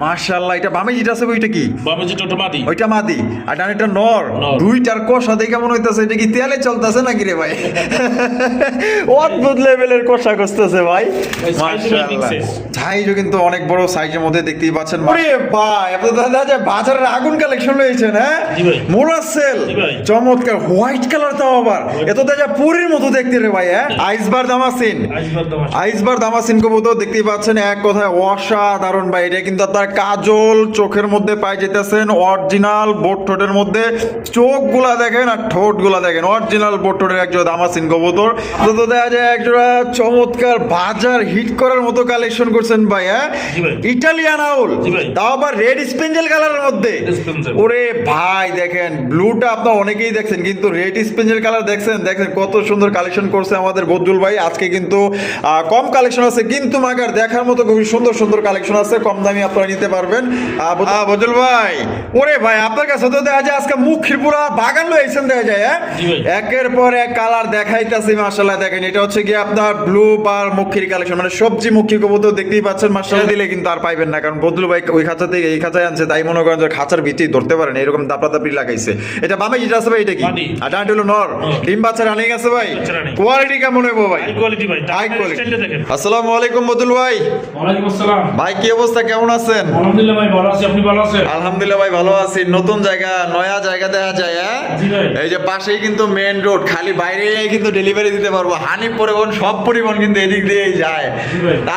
মাশাআল্লাহ, এটা বামে যেটা আছে ওইটা কি? বামে যেটা ওটা মাদি। ওইটা মাদি আর ডান এটা নর। দুইটার কষা দেখে কেমন হইতাছে, এটা কি তেলে চলতেছে নাকি রে ভাই? অদ্ভুত লেভেলের কষা করতেছে ভাই। মাশাআল্লাহ, সাইজও কিন্তু অনেক বড় সাইজের মধ্যে দেখতেই পাচ্ছেন। আরে ভাই, আপনারা দাদা যে বাজারের আগুন কালেকশন রয়েছেন, হ্যাঁ মোরা সেল, চমৎকার হোয়াইট কালার তাও আবার এত দাদা পুরীর মতো দেখতে রে ভাই। হ্যাঁ, আইসবার দামাসিন, আইসবার দামাসিন কবুতর দেখতেই পাচ্ছেন। এক কথায় অসাধারণ ভাই। এটা কিন্তু আপনার কাজল চোখের মধ্যে পাই যেতেছেন, অরিজিনাল বোট ঠোঁটের মধ্যে। চোখগুলা দেখেন আর ঠোঁটগুলা দেখেন, অরিজিনাল বোট ঠোঁটের একজোড়া দামাসিন কবুতর। তো দেখা যায় একজোড়া চমৎকার বাজার হিট করার মতো কালেকশন করছেন ভাই। হ্যাঁ, ইটালিয়ান আউল, তাও আবার রেড স্পেঞ্জেল কালারের মধ্যে। ওরে ভাই দেখেন, ব্লুটা আপনার অনেকেই দেখছেন, কিন্তু রেড স্পেঞ্জেল কালার দেখছেন কত সুন্দর কালেকশন করছে আমাদের বদরুল ভাই। আজকে কিন্তু কম কালেকশন আছে, কিন্তু মাগার দেখার মতো খুবই সুন্দর সুন্দর কালেকশন আছে, কম দামি আপনারা নিতে পারবেন। বদরুল ভাই, ওরে ভাই আপনার কাছে তো দেখা যায় আজকে মুখের পুরা বাগান লইছেন দেখা যায়। হ্যাঁ, একের পর এক কালার দেখাইতাছি। মাশাআল্লাহ দেখেন, এটা হচ্ছে কি আপনার ব্লু বার মুখির কালেকশন, মানে সবজি মুখী কবুতর দেখতেই পাচ্ছেন। মাশাআল্লাহ দিলে কিন্তু আর পাইবেন না, কারণ বদরুল ভাই ওই খাঁচা থেকে এই খাঁচায় আনছে, তাই মনে করেন যে খাঁচার ভিতরেই ধরতে পারেন, এরকম দাপড়াদাপড়ি লাগাইছে। এটা বামে যেটা আছে ভাই, এটা কি? আর ডানটা হলো নর। ডিম বাচ্চা রানিং আছে ভাই। কোয়ালিটি কেমন হইব ভাই? হাই কোয়ালিটি ভাই, হাই কোয়ালিটি। আসসালামু আলাইকুম বদরুল ভাই। ওয়ালাইকুম আসসালাম ভাই, কি অবস্থা, কেমন আছেন? আলহামদুলিল্লাহ ভাই ভালো আছি, আপনি ভালো আছেন? আলহামদুলিল্লাহ ভাই ভালো আছি। নতুন জায়গা, নয়া জায়গা দেখা যায়। হ্যাঁ, এই যে পাশেই কিন্তু মেইন রোড, খালি বাইরে কিন্তু ডেলিভারি দিতে পারবো। হানিফ পরিবহন, সব পরিবহন কিন্তু এদিক দিয়েই যায়।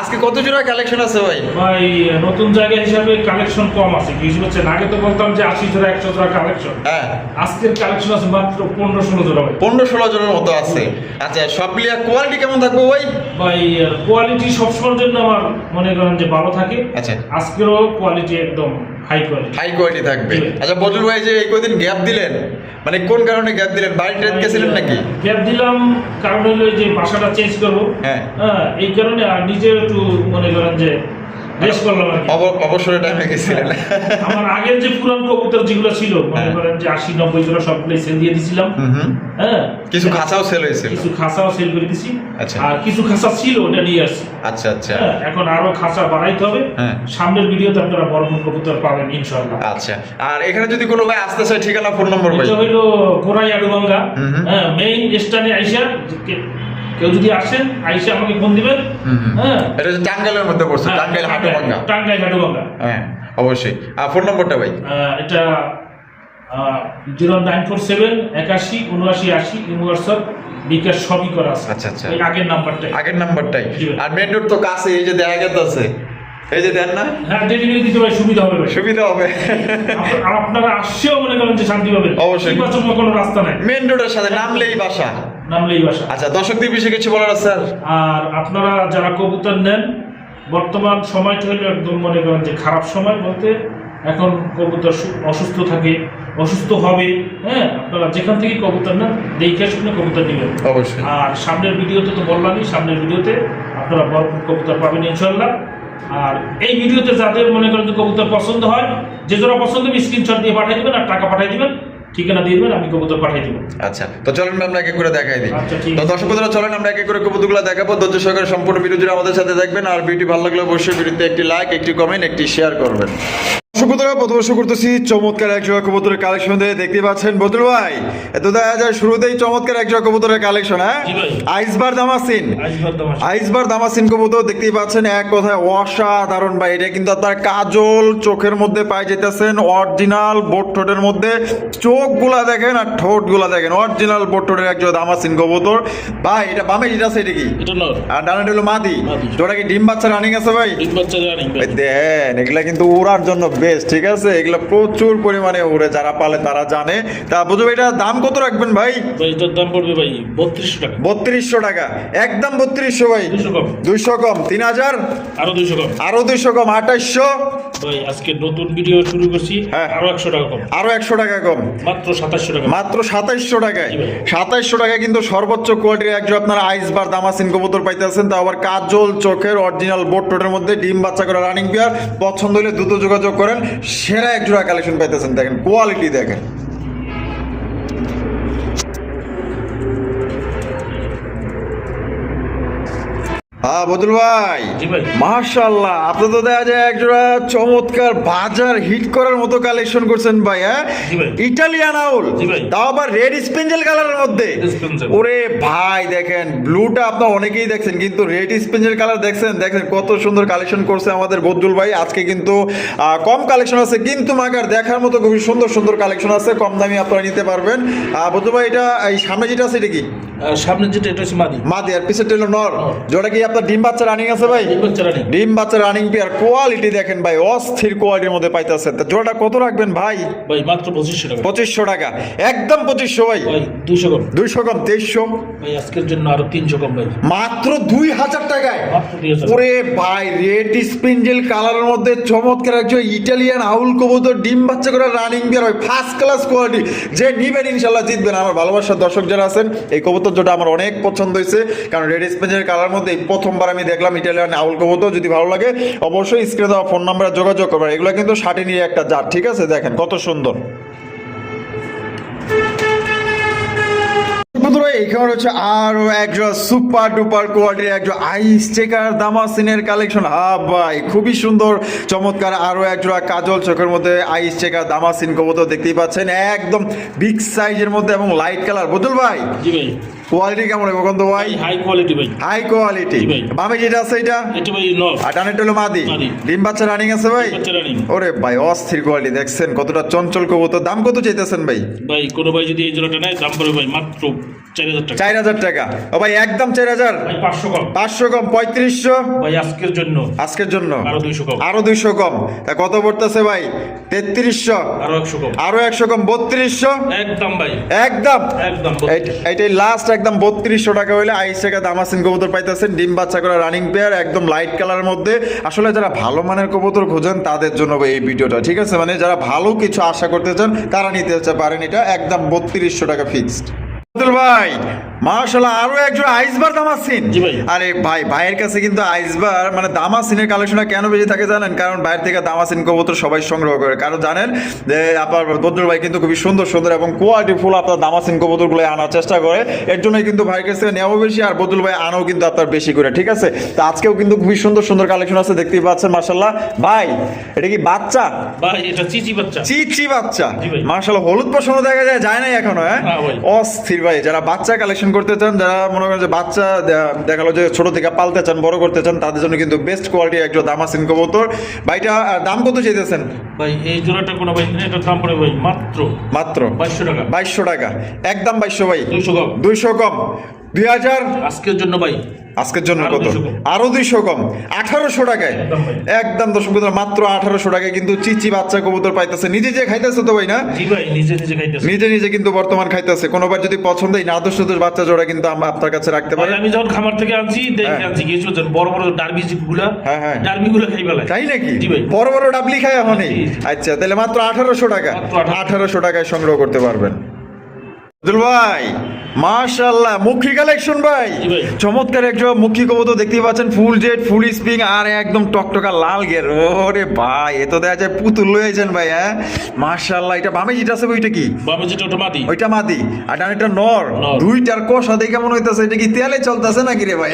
আজকে কত জোড়া কালেকশন আছে ভাই? ভাই নতুন জায়গা হিসাবে কালেকশন কম আছে, কি বুঝছেন? আগে তো বলতাম যে 80 জোড়া 100 জোড়া কালেকশন। হ্যাঁ, আজকের কালেকশন আছে মাত্র 15-16 জোড়া ভাই। 15-16 জোড়ার মতো আছে। আচ্ছা, সব মিলিয়ে কোয়ালিটি কেমন থাকবে ভাই? ভাই কোয়ালিটি সবসময়ের জন্য আমার মনে করেন যে ভালো থাকে। আচ্ছা, আজকেরও কোয়ালিটি একদম হাই কোয়ালিটি, হাই কোয়ালিটি থাকবে। আচ্ছা বদরুল ভাই, যে এই কদিন গ্যাপ দিলেন, মানে কোন কারণে গ্যাপ দিলেন? বাড়ি ট্রেন গেছিলেন নাকি? গ্যাপ দিলাম কারণ হলো যে বাসাটা চেঞ্জ করবো। হ্যাঁ, এই কারণে আর নিজে একটু মনে করেন যে রেস্ট করলাম আর কি। অবসরে টাইমে গেছিলেন। আমার আগের যে পুরান কবুতর যেগুলো ছিল, মনে করেন যে 80-90 জোড়া সবগুলো সেল দিয়ে দিছিলাম। হ্যাঁ, কিছু খাঁচাও সেল হয়েছিল, কিছু খাঁচাও সেল করে দিছি। আচ্ছা, আর কিছু খাঁচা ছিল ওটা নিয়ে আসছি। আচ্ছা আচ্ছা, এখন আরো খাঁচা বাড়াইতে হবে। সামনের ভিডিওতে আপনারা বড় কবুতর পাবেন ইনশাআল্লাহ। আচ্ছা, আর এখানে যদি কোনো ভাই আসতে চায়, ঠিকানা ফোন নম্বর ভাই? এটা হলো কোরাই আডুবাঙ্গা, হ্যাঁ, মেইন স্টেশনে আইসা কেউ যদি আসেন আইসা আমাকে ফোন দিবেন। হ্যাঁ, এটা টাঙ্গাইলের মধ্যে পড়ছে, টাঙ্গাইল হাটুবাঙ্গা। টাঙ্গাইল হাটুবাঙ্গা, হ্যাঁ অবশ্যই। আর ফোন নম্বরটা ভাই? এটা 0947 81 79 80 ইউনিভার্সাল বিকাশ সবই করা আছে। আচ্ছা আচ্ছা, এই আগের নাম্বারটাই। আর মেন রোড তো কাছে, এই যে দেখা যাচ্ছে, এই যে দেন না। হ্যাঁ, ডেলিভারি দিতে ভাই সুবিধা হবে, সুবিধা হবে। আপনারা আসছেও মনে করেন যে শান্তি পাবেন। অবশ্যই, কোনো রাস্তা নাই, মেন রোডের সাথে নামলেই বাসা। আচ্ছা, দর্শকদের বিষয়ে কিছু বলার আছে? আর আপনারা যারা কবুতর নেন, বর্তমান সময়টা হলো একদম মনে করেন যে খারাপ সময় বলতে, এখন কবুতর অসুস্থ থাকে, অসুস্থ হবে। হ্যাঁ, আপনারা যেখান থেকে কবুতর নেন দেখে শুনে কবুতর নেবেন অবশ্যই। আর সামনের ভিডিওতে তো বললামই, সামনের ভিডিওতে আপনারা বড় কবুতর পাবেন ইনশাআল্লাহ। আর এই ভিডিওতে যাদের মনে করেন যে কবুতর পছন্দ হয়, যে যারা পছন্দ হবে স্ক্রিনশট দিয়ে পাঠিয়ে দিবেন, আর টাকা পাঠিয়ে দিবেন, ঠিকানা দিয়ে দিবেন, আমি কবুতর পাঠিয়ে দিব। আচ্ছা, তো চলেন আমরা এক এক করে দেখাই দিই। তো দর্শক বন্ধুরা, চলেন আমরা এক এক করে কবুতরগুলো দেখাবো। ধৈর্য সহকারে সম্পূর্ণ ভিডিও জুড়ে আমাদের সাথে দেখবেন। আর ভিডিও ভালো লাগলে অবশ্যই ভিডিওতে একটি লাইক, একটি কমেন্ট, একটি শেয়ার করবেন। করতেছি চমৎকার এক জোড়া কবুতরের কালেকশন দেখতে পাচ্ছেন বদরুল ভাই। এত দেখা যায় শুরুতেই চমৎকার এক জোড়া কবুতরের কালেকশন। হ্যাঁ, আইসবার দামাসিন, আইসবার দামাসিন কবুতর দেখতেই পাচ্ছেন। এক কথায় অসাধারণ ভাই। এটা কিন্তু আপনার কাজল চোখের মধ্যে পাই যেতেছেন, অরিজিনাল বোট ঠোঁটের মধ্যে। চোখগুলা দেখেন আর ঠোঁটগুলা দেখেন, অরিজিনাল বোট ঠোঁটের এক জোড়া দামাসিন কবুতর ভাই। এটা বামে যেটা আছে, এটা কি? আর ডানাটা হলো মাদি। জোড়া কি ডিম বাচ্চা রানিং আছে ভাই? ডিম বাচ্চা রানিং। দেন এগুলা কিন্তু ওড়ার জন্য বেস্ট, ঠিক আছে? এগুলো প্রচুর পরিমাণে উড়ে, যারা পালে তারা জানে। তা বুঝো এটা দাম কত রাখবেন ভাই? এটার দাম পড়বে ভাই 3200 টাকা। 3200 টাকা, একদম 3200 ভাই। 200 কম, 3000। আরো 200 কম, আরো 200 কম, 2800 ভাই। আজকে নতুন ভিডিও শুরু করছি, আরো 100 টাকা কম, আরো 100 টাকা কম, মাত্র 2700 টাকা। মাত্র 2700 টাকায়, 2700 টাকায় কিন্তু সর্বোচ্চ কোয়ালিটির একজন আপনারা আইসবার দামাসিন কবুতর পাইতেছেন। তা আবার কাজল চোখের অরিজিনাল বোট টোটের মধ্যে ডিম বাচ্চা করে রানিং পেয়ার। পছন্দ হলে দ্রুত যোগাযোগ করেন, সেরা এক জোড়া কালেকশন পাইতেছেন। দেখেন কোয়ালিটি দেখেন। হ্যাঁ বদুল ভাই, জি ভাই। মাশাআল্লাহ, আপনি তো দেখা যায় একজোড়া চমৎকার বাজার হিট করার মতো কালেকশন করছেন ভাই। হ্যাঁ জি ভাই। ইটালিয়ান আউল, জি ভাই। তাও আবার রেড স্পেঞ্জেল কালারের মধ্যে। স্পেঞ্জেল। ওরে ভাই দেখেন, ব্লুটা আপনার অনেকেই দেখছেন, কিন্তু রেড স্পেঞ্জেল কালার দেখছেন কত সুন্দর কালেকশন করছে আমাদের বদুল ভাই। আজকে কিন্তু কম কালেকশন আছে, কিন্তু মাগার দেখার মতো খুবই সুন্দর সুন্দর কালেকশন আছে, কম দামি আপনারা নিতে পারবেন। বদুল ভাই, এটা এই সামনে যেটা আছে এটা কি? সামনে যেটা এটা হচ্ছে মাদি। মাদি, আর পিছেরটা হলো নর। যেটা কি আপনার ডিম বাচ্চা রানিং আছে ভাই? ডিম বাচ্চা রানিং। ডিম বাচ্চা রানিং পেয়ার, কোয়ালিটি দেখেন ভাই, অস্থির কোয়ালিটির মধ্যে পাইতেছেন। তা জোড়াটা কত রাখবেন ভাই? ভাই মাত্র 2500 টাকা। 2500 টাকা, একদম 2500 ভাই। ভাই 200 কম। 200 কম, 2300 ভাই আজকের জন্য আরো 300 কম ভাই। মাত্র 2000 টাকায়। মাত্র 2000। ওরে ভাই, রেড স্পিঞ্জেল কালারের মধ্যে চমৎকার একজন ইটালিয়ান আউল কবুতর, ডিম বাচ্চা করে রানিং পেয়ার, হয় ফার্স্ট ক্লাস কোয়ালিটি। যে নিবেন ইনশাল্লাহ জিতবেন। আমার ভালোবাসার দর্শক যারা আছেন, এই কবুতর যেটা আমার অনেক পছন্দ হয়েছে, কারণ রেড স্পিঞ্জেল কালার মধ্যে এই প্রথমবার আমি দেখলাম ইটালিয়ান আউল কবুতর। যদি ভালো লাগে অবশ্যই স্ক্রিনে দেওয়া ফোন নাম্বারে যোগাযোগ করবেন। এগুলো কিন্তু ষাটে নিয়ে একটা জাত, ঠিক আছে? দেখেন কত সুন্দর। বন্ধুরা, এখানে হচ্ছে আরো একজন সুপার ডুপার কোয়ালিটির একজন আইস চেকার দামাসিনের কালেকশন। ভাই খুবই সুন্দর চমৎকার আরো একজোড়া কাজল চোখের মধ্যে আইস চেকার দামাসিন কবুতর দেখতেই পাচ্ছেন, একদম বিগ সাইজের মধ্যে এবং লাইট কালার। বদুল ভাই, জি ভাই। কোয়ালিটি কেমন হবে বন্ধু ভাই? হাই কোয়ালিটি ভাই। High quality. জি ভাই। বামে যেটা আছে এটা ভাই নর। আর ডানেরটা হলো মাদি। মাদি। ডিম বাচ্চা রানিং আছে ভাই? ডিম বাচ্চা রানিং। ওরে ভাই, অস্থির কোয়ালিটি দেখছেন, কতটা চঞ্চল কবুতর। দাম কত চাইতেছেন ভাই? ভাই কোনো ভাই যদি এই জোড়াটা নেয় দাম পড়বে ভাই মাত্র 4000 টাকা। 4000 টাকা। ও ভাই একদম 4000। ভাই 500 কম। 500 কম, 3500। ভাই আজকের জন্য। আজকের জন্য আরো 200 কম। আরো 200 কম। তা কত পড়তেছে ভাই? 3300। আরো 100 কম। আরো 100 কম, 3200। একদম ভাই। একদম একদম। এইটাই লাস্ট, একদম 3200 টাকা হইলে আইস টাকা দামাসিন কবুতর পাইতেছেন, ডিম বাচ্চা করা রানিং পেয়ার, একদম লাইট কালারের মধ্যে। আসলে যারা ভালো মানের কবুতর খোঁজেন তাদের জন্য এই ভিডিওটা, ঠিক আছে? মানে যারা ভালো কিছু আশা করতে চান তারা নিতে পারেন। এটা একদম 3200 টাকা ফিক্সড। ভাই মাশাআল্লাহ, আরো একজন আইসবার দামাসিন। জি ভাই। আরে ভাই, ভাইয়ের কাছে কিন্তু আইসবার মানে দামাসিনের কালেকশনটা কেন বেশি থাকে জানেন? কারণ বাইরে থেকে দামাসিন কবুতর সবাই সংগ্রহ করে। কারণ জানেন যে আপনার বদরুল ভাই কিন্তু খুবই সুন্দর সুন্দর এবং কোয়ালিটি ফুল আপনার দামাসিন কবুতরগুলো আনার চেষ্টা করে। এর জন্যই কিন্তু ভাইয়ের কাছ থেকে নেওয়া বেশি, আর বদরুল ভাই আনাও কিন্তু আপনার বেশি করে, ঠিক আছে? তো আজকেও কিন্তু খুবই সুন্দর সুন্দর কালেকশন আছে, দেখতেই পাচ্ছেন মাশাআল্লাহ। ভাই এটা কি বাচ্চা? ভাই এটা চিচি বাচ্চা। চিচি বাচ্চা। জি ভাই। মাশাআল্লাহ, হলুদ পশমও দেখা যায় নাই এখনো। হ্যাঁ ভাই। অস্থির ভাই, যারা বাচ্চা কালেকশন করতে চান, যারা মনে করেন যে বাচ্চা দেখালো যে ছোট থেকে পালতে চান, বড় করতে চান, তাদের জন্য কিন্তু বেস্ট কোয়ালিটি একজন দামাসিন কবুতর। ভাইটা দাম কত চাইতেছেন? ভাই এই জোড়াটা কোনো ভাই এটার দাম পড়ে ভাই মাত্র 2200 টাকা। 2200 টাকা, একদম 2200 ভাই। 200 কম। 200 কম, 2000 আজকের জন্য ভাই। আজকের জন্য আরো কত? 200 কম। আরো 200 কম, 1800 টাকায়। একদম ভাই। একদম দর্শক বন্ধুরা, মাত্র 1800 টাকায় কিন্তু চিচি বাচ্চা কবুতর পাইতেছে। নিজে যে খাইতেছে তো ভাই, না? জি ভাই, নিজে নিজে খাইতেছে। নিজে নিজে কিন্তু বর্তমান খাইতেছে। কোনোবার যদি পছন্দ এই নাদুস নাদুস বাচ্চা জোড়া কিন্তু আমরা আপনার কাছে রাখতে ভাই পারি। আমি যখন খামার থেকে আনছি দেখে হ্যাঁ। আনছি কিছু বড় বড় ডার্বি গুলা। হ্যাঁ, হ্যাঁ। ডার্বি গুলা খাই বেলায়। তাই নাকি? জি ভাই। বড় বড় ডাবলি খায় এখনই? জি। আচ্ছা, তাহলে মাত্র 1800 টাকা। মাত্র 1800 টাকায় সংগ্রহ করতে পারবেন। আব্দুল ভাই মাশাআল্লাহ, মুখী কালেকশন ভাই। জি ভাই। চমৎকার একজন মুখী কবুতর দেখতেই পাচ্ছেন, ফুল জেড, ফুল স্প্রিং, আর একদম টকটকা লাল গের। ওরে ভাই, এ তো দেখা যায় পুতুল লয়েছেন ভাই। হ্যাঁ মাশাআল্লাহ, এটা বামে যেটা আছে ওইটা কি? বামে যেটা ওটা মাদি। ওইটা মাদি, আর ডানেরটা নর। নর। দুইটার কষা দেখে কেমন হইতাছে? এটা কি তেলে চলতেছে নাকি রে ভাই?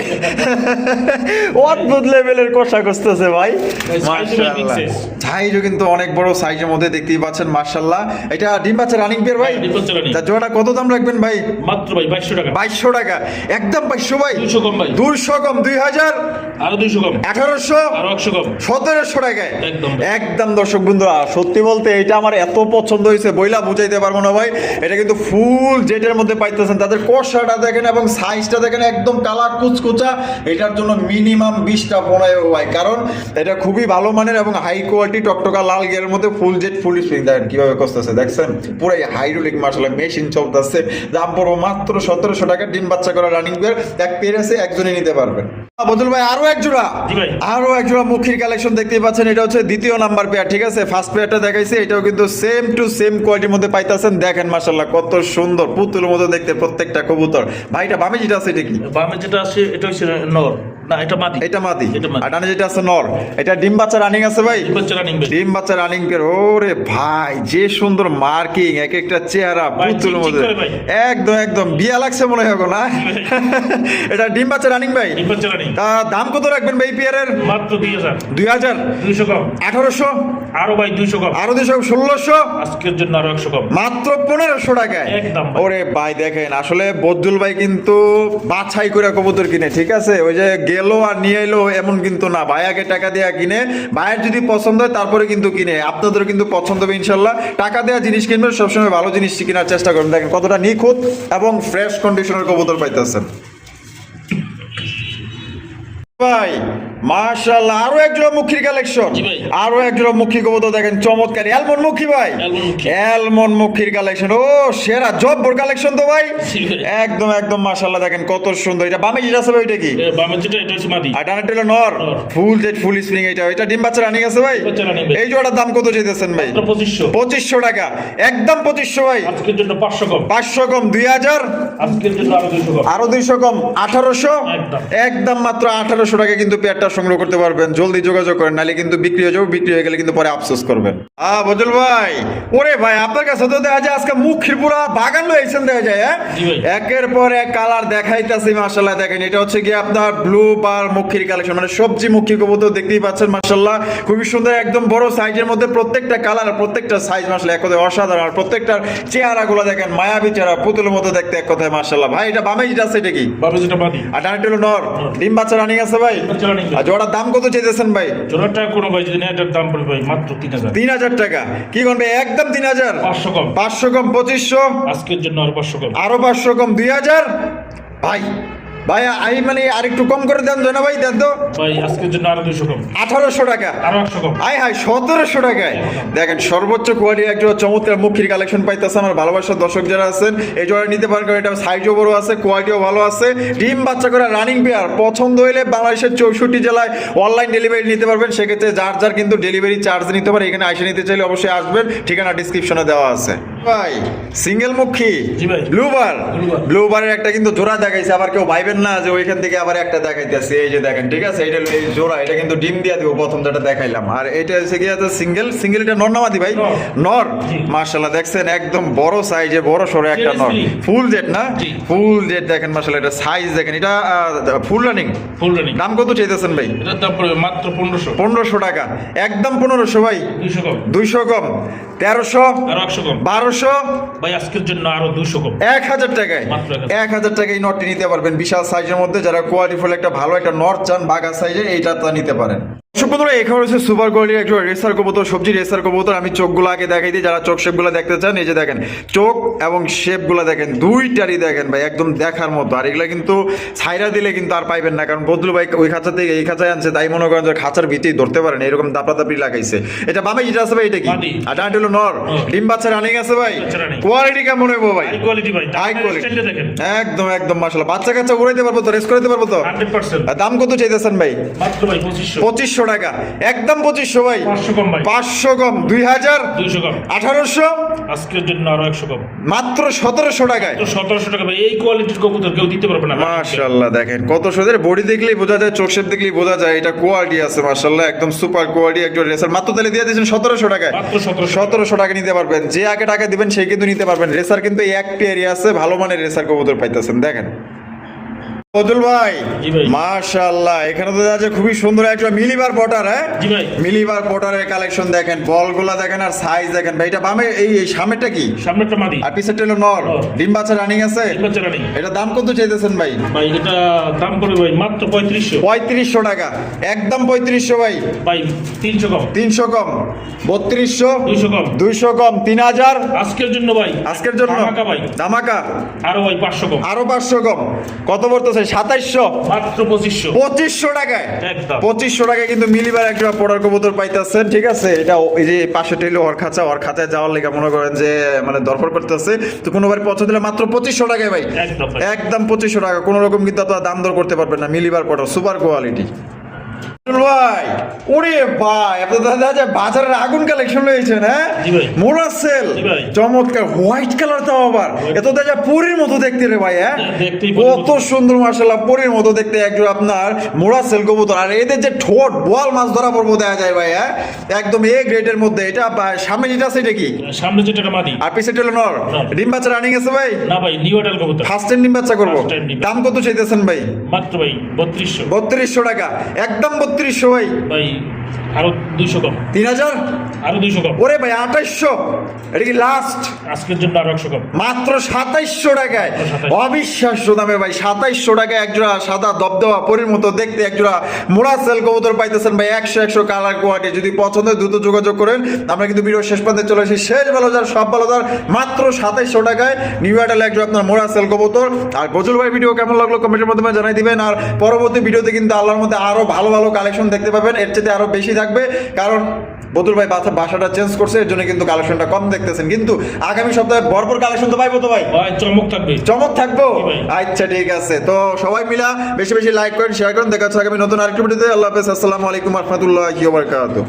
অদ্ভুত লেভেলের কষা করতেছে ভাই। ভাই, size এর big মাশাআল্লাহ, size। সাইজও কিন্তু অনেক বড় সাইজের মধ্যে দেখতেই পাচ্ছেন মাশাআল্লাহ। এটা ডিম বাচ্চা রানিং পেয়ার ভাই। হ্যাঁ, ডিম বাচ্চা running। তা জোড়াটা কত দাম রাখবেন ভাই? মাত্র ভাই 2200 টাকা। 2200 টাকা, একদম 2200 ভাই। 200 কম ভাই। 200 কম, 2000, আরো 200 কম। 1800, আরো 100 কম। 1700 টাকায়। একদম। একদম দর্শক বন্ধুরা, সত্যি বলতে এটা আমার এত পছন্দ হয়েছে, বইলা বুঝাইতে পারবো না ভাই। এটা কিন্তু ফুল জেটের মধ্যে পাইতেছেন। তাদের কষাটা দেখেন এবং সাইজটা দেখেন, একদম কালার কুচকুচা। এটার জন্য মিনিমাম 20টা ফোন ভাই, কারণ এটা খুবই ভালো মানের এবং হাই কোয়ালিটি টকটকা লাল গিয়ারের মধ্যে ফুল জেট ফুল স্প্রিং। দেখেন কিভাবে কষতেছে, দেখছেন পুরাই হাইড্রোলিক মার্শাল মেশিন চলতেছে। দাম পড়বো মাত্র 1700 টাকা। ডিম বাচ্চা করা রানিং পেয়ার, এক পেয়ার আছে, একজনই নিতে পারবেন। বদুল ভাই আরো এক জোড়া, জি ভাই। আরো এক জোড়া মুখির কালেকশন দেখতেই পাচ্ছেন। এটা হচ্ছে দ্বিতীয় নাম্বার পেয়ার, ঠিক আছে? ফার্স্ট পেয়ারটা দেখাইছে, এটাও কিন্তু সেম টু সেম কোয়ালিটির মধ্যে পাইতেছেন। দেখেন মাশাআল্লাহ, কত সুন্দর পুতুলের মতো দেখতে প্রত্যেকটা কবুতর। ভাইটা বামে যেটা আছে এটা কি? বামে যেটা আছে এটা হচ্ছে নর। না এটা মাদি, এটা মাদি। এটা মাদি। আর ডানে যেটা আছে নর, এটা ডিম বাচ্চা রানিং আছে ভাই, ডিম বাচ্চা রানিং ভাই। ডিম বাচ্চা রানিং এর ওরে ভাই যে সুন্দর মার্কিং, এক একটা চেহারা ভাই, পুতুলের ঠিক মধ্যে করে ভাই। একদম একদম বিয়া লাগছে মনে হয় গো না। এটা ডিম বাচ্চা রানিং ভাই। ডিম বাচ্চা রানিং। দাম কত রাখবেন ভাই পেয়ারের? মাত্র 2000, 2000, 200 কম, 1800, আরো ভাই 200 কম, আরো 200, 1600, আজকের জন্য আরো 100 কম, মাত্র 1500 টাকায়। একদম ভাই। ওরে ভাই দেখেন আসলে বদরুল ভাই কিন্তু বাছাই করে কবুতর কিনে, ঠিক আছে? ওই যে গেলো আর নিয়ে এলো এমন কিন্তু না, ভাই আগে টাকা দেয়া কিনে, ভাইয়ের যদি পছন্দ হয় তারপরে কিন্তু কিনে। আপনাদেরও কিন্তু পছন্দ হবে ইনশাল্লাহ। টাকা দেওয়া জিনিস কিনবেন, সবসময় ভালো জিনিস কেনার চেষ্টা করবেন। দেখেন কতটা নিখুঁত এবং ফ্রেশ কন্ডিশনের কবুতর পাইতেছেন ভাই। মাশাআল্লাহ, আরো এক জোড়া মুখির কালেকশন, জি ভাই। আরো এক জোড়া মুখী কবুতর দেখেন চমৎকার অ্যালমন্ড মুখী ভাই, অ্যালমন্ড মুখী। Almond মুখির collection. ও সেরা জব্বর কালেকশন তো ভাই, জি ভাই। একদম একদম মাশাআল্লাহ দেখেন কত সুন্দর। এটা বামে যেটা আছে ভাই এটা কি? বামের যেটা এটা হচ্ছে মাদি, আর ডানেরটা হলো নর, নর। ফুল জেড ফুল স্প্রিং। এটা ডিম বাচ্চা রানিং আছে ভাই। ডিম বাচ্চা running ভাই। এই জোড়াটার দাম কত চাইতেছেন ভাই? মাত্র 2500, 2500 টাকা, একদম 2500 ভাই। আজকের জন্য 500 কম, 500 কম, 2000, আজকের জন্য আরো 200 কম, আরো 200 কম, 1800, একদম। একদম মাত্র 1800 টাকা কিন্তু পেয়ারটা সংগ্রহ করতে পারবেন। জলদি যোগাযোগ করেন, নাহলে কিন্তু বিক্রি হয়ে যাবে, বিক্রি হয়ে গেলে কিন্তু পরে আফসোস করবেন। বজল ভাই, ওরে ভাই আপনার কাছে তো দেখা যায় আজকে মুখির পুরা বাগান লইছেন দেখা যায়, হ্যাঁ? জি ভাই। একের পর এক কালার দেখাইতাছি মাশাআল্লাহ। দেখেন এটা হচ্ছে কি আপনার ব্লু বার মুখির কালেকশন, মানে সবজি মুখী কবুতর দেখতেই পাচ্ছেন মাশাআল্লাহ, খুবই সুন্দর, একদম বড় সাইজের মধ্যে প্রত্যেকটা কালার, প্রত্যেকটা সাইজ মাশাআল্লাহ এক কথায় অসাধারণ। আর প্রত্যেকটার চেহারাগুলো দেখেন মায়াবী চেহারা, পুতুলের মতো দেখতে এক কথায় মাশাআল্লাহ। ভাই এটা বামে যেটা আছে এটা কি? বামের যেটা মাদি, আর ডানেরটা হলো নর, ডিম বাচ্চা রানিং আছে ভাই। ডিম বাচ্চা running ভাই। আর জোড়ার দাম কত চাইতেছেন ভাই? জোড়াটা কোনো ভাই যদি নেয় এটার দাম পড়বে ভাই মাত্র 3000, 3000 টাকা। কি করবে? একদম 3000, 500 কম, 500 কম, 2500, আজকের জন্য আরো 500 কম, আরো 500 কম, 2000 ভাই। ভাই মানে আরেকটু কম করে দেন তো না ভাই, দেন তো। ভাই আজকের জন্য আরো 200 কম, 1800 টাকা, আরো 100 কম, আয় হাই 1700 টাকায়। দেখেন সর্বোচ্চ কোয়ালিটির একজন চমৎকার মুখির কালেকশন পাইতেছেন। আমার ভালোবাসার দর্শক যারা আছেন এই জোড়া নিতে পারেন, কারণ এটা সাইজও বড় আছে, কোয়ালিটিও ভালো আছে, ডিম বাচ্চা করে রানিং পেয়ার। পছন্দ হইলে বাংলাদেশের 64 জেলায় অনলাইন ডেলিভারি নিতে পারবেন। সেক্ষেত্রে যার যার কিন্তু ডেলিভারি চার্জ নিতে পারে। এখানে এসে নিতে চাইলে অবশ্যই আসবেন, ঠিকানা ডিসক্রিপশনে দেওয়া আছে। ভাই সিঙ্গেল মুখী জি ভাই। ব্লুবার, Blue bar। ব্লুবারের একটা কিন্তু জোড়া দেখাইছে, আবার কেউ ভাইবেন না যে ওইখান থেকে আবার একটা দেখাইতেছে। এই যে দেখেন, ঠিক আছে, এটা এই জোড়া, এটা কিন্তু ডিম দিয়া দিব, প্রথম যেটা দেখাইলাম। আর এটা হচ্ছে কি আছে সিঙ্গেল, এটা নর না মাদি ভাই? নর। নর। জি। মাশাআল্লাহ দেখছেন একদম বড় সাইজে, বড় সরে একটা নর, Seriously? ফুল জেড না? জি। ফুল জেড দেখেন মাশাআল্লাহ, এটা সাইজ দেখেন, এটা ফুল রানিং। Full running. দাম কত চাইতেছেন ভাই? এটার দাম পড়বে মাত্র 1500, 1500 টাকা, একদম 1500 ভাই। 200 কম, 200 কম, 1300, আরো 100 কম, 1200, ভাই আজকের জন্য আরো 200 কম, 1000 টাকায়। মাত্র 1000 টাকায় এই নটটি নিতে পারবেন বিশাল সাইজের মধ্যে। যারা কোয়ালিটিফুল একটা ভালো একটা নট চান বাগা সাইজে, এইটা তা নিতে পারেন। বন্ধুরা এখানে হচ্ছে সুপার কোয়ালিটির একজন রেসার কবুতর, সবজি রেসার কবুতর। আমি চোখগুলো আগে দেখাই দিই, যারা চোখ শেপগুলো দেখতে চান। এই যে দেখেন চোখ এবং শেপগুলো দেখেন, দুইটারই দেখেন ভাই একদম দেখার মতো। আর এগুলা কিন্তু ছাইরা দিলে কিন্তু আর পাইবেন না, কারণ বদলু ভাই ওই খাঁচা থেকে এই খাঁচায় আনছে, তাই মনে করেন যে খাঁচার ভিতরেই ধরতে পারেন, এরকম দাপড়াদাপড়ি লাগাইছে। এটা বামে যেটা আছে ভাই এটা কি? মাদি। আর ডানটা হলো নর, ডিম বাচ্চা রানিং আছে ভাই। বাচ্চা running। কোয়ালিটি কেমন হইব ভাই? হাই কোয়ালিটি ভাই, হাই দামের কোয়ালিটি, স্টাইলটা দেখেন, একদম একদম মাশাআল্লাহ। বাচ্চা কাচ্চা উড়াইতে পারবো তো, রেস করতে পারবো তো? 100%, আর দাম কত চাইতেছেন ভাই? মাত্র ভাই 2500, 2500 টাকা, একদম 2500 ভাই। 500 কম ভাই, 500 কম, 2000, 200 কম, 1800, আজকের জন্য আরো 100 কম, মাত্র 1700 টাকায়। তো 1700 টাকা ভাই। এই কোয়ালিটির কবুতর কেউ দিতে পারবে না। মাশাআল্লাহ দেখেন কত সুন্দর, বডি দেখলেই বোঝা যায়, চোখ শেপ দেখলেই বোঝা যায় এটা কোয়ালিটি আছে মাশাআল্লাহ, একদম সুপার কোয়ালিটি একজন রেসার। মাত্র তাহলে দিয়ে দিয়েছেন 1700 টাকায়। মাত্র 1700, 1700 টাকা নিতে পারবেন, যে আগে টাকা দিবেন সেই কিন্তু নিতে পারবেন। রেসার কিন্তু এই এক পেয়ারই আছে, ভালো মানের রেসার কবুতর পাইতেছেন। দেখেন ফজল ভাই, জি ভাই। মাশাআল্লাহ এখানে তো দেখা যায় খুবই সুন্দর একটা মিলিবার পটার। হ্যাঁ জি ভাই। মিলিবার পটারের কালেকশন দেখেন, বলগুলা দেখেন আর সাইজ দেখেন ভাই। এটা বামে এই সামনেরটা কি? সামনেরটা মাদি, আর পিছেরটা হলো নর, নর। ডিম বাচ্চা রানিং আছে। ডিম বাচ্চা running। এটা দাম কত চাইতেছেন ভাই? ভাই এটা দাম পড়বে ভাই মাত্র 3500, 3500 টাকা, একদম 3500 ভাই। ভাই 300 কম, 300 কম, 3200, 200 কম, 200 কম, 3000 আজকের জন্য ভাই, আজকের জন্য ধামাকা ভাই, ধামাকা। আরো ভাই 500 কম, আরো 500 কম, কত পড়তেছে? 2700, মাত্র 2500, 2500 টাকায়। একদম 2500 টাকায় কিন্তু মিলিবার একটা পড়ার কবুতর পাইতেছেন। ঠিক আছে, এটা এই যে পাশে টেলো ওর খাঁচায় যাওয়ার লেগে মনে করেন যে মানে দরপর করতেছে, তো কোনোবার পছন্দ দিলে মাত্র 2500 টাকায় ভাই, একদম ভাই। একদম 2500 টাকা। কোনো রকম কিন্তু আপনারা দাম দর করতে পারবেন না। মিলিবার পড়ার সুপার কোয়ালিটি। ভাই ওরে ভাই আপনার দাদা যে বাজারের আগুন কালেকশন রয়েছেন, হ্যাঁ মোরাসেল চমৎকার হোয়াইট কালার, তাও আবার এত দাদা পরীর মতো দেখতে রে ভাই, হ্যাঁ কত সুন্দর মাশাআল্লাহ, পরীর মতো দেখতে একজন আপনার মোরাসেল কবুতর। আর এদের যে ঠোঁট বোয়াল মাছ ধরা পড়বো দেখা যায় ভাই, হ্যাঁ একদম এ গ্রেডের মধ্যে। এটা সামনে যেটা আছে এটা কি? সামনে যেটা মাদি আর পিছে হলো নর। ডিম বাচ্চা রানিং আছে ভাই? না ভাই, নিউ অ্যাডাল কবুতর, ফার্স্ট টাইম ডিম বাচ্চা করবো। দাম কত চাইতেছেন ভাই? মাত্র ভাই 3200। 3200 টাকা, একদম 3200 ভাই। ভাই আরো 200 কম। 3000 আরো 200 কম। ওরে ভাই 2800, এটা কি লাস্ট? আজকের জন্য আরো 100 কম। মাত্র 2700 টাকায়, অবিশ্বাস্য দামে ভাই। 2700 টাকায় একজোড়া সাদা দবদবা পরীর মতো দেখতে একজোড়া মোরাসেল কবুতর পাইতেছেন ভাই। 100 কালার কোয়ালিটি। যদি পছন্দ হয় দ্রুত যোগাযোগ করেন। আমরা কিন্তু ভিডিও শেষ পর্যন্ত চলে আসি। শেষ বাজার সব বাজার মাত্র 2700 টাকায় নিউ অ্যাডাল একজোড়া আপনার মোরাসেল কবুতর। আর গজল ভাই ভিডিও কেমন লাগলো কমেন্টের মাধ্যমে জানাই দিবেন। আর পরবর্তী ভিডিওতে কিন্তু আল্লাহর মধ্যে আরো ভালো ভালো কালেকশন দেখতে পাবেন, এর চেয়ে আরো বেশি থাকবে। কারণ বদুল ভাই বাসাটা চেঞ্জ করছে, এর জন্য কিন্তু কালেকশনটা কম দেখতেছেন। কিন্তু আগামী সপ্তাহে ভরপুর কালেকশন তো পাইবো তো ভাই? চমক থাকবে, চমক থাকবো। আচ্ছা ঠিক আছে, তো সবাই মিলা বেশি বেশি লাইক করেন, শেয়ার করেন। দেখা হচ্ছে আগামী নতুন আরেকটি ভিডিওতে। আল্লাহ হাফেজ, আসসালামু আলাইকুম ওয়া রাহমাতুল্লাহি ওয়া বারাকাতুহু।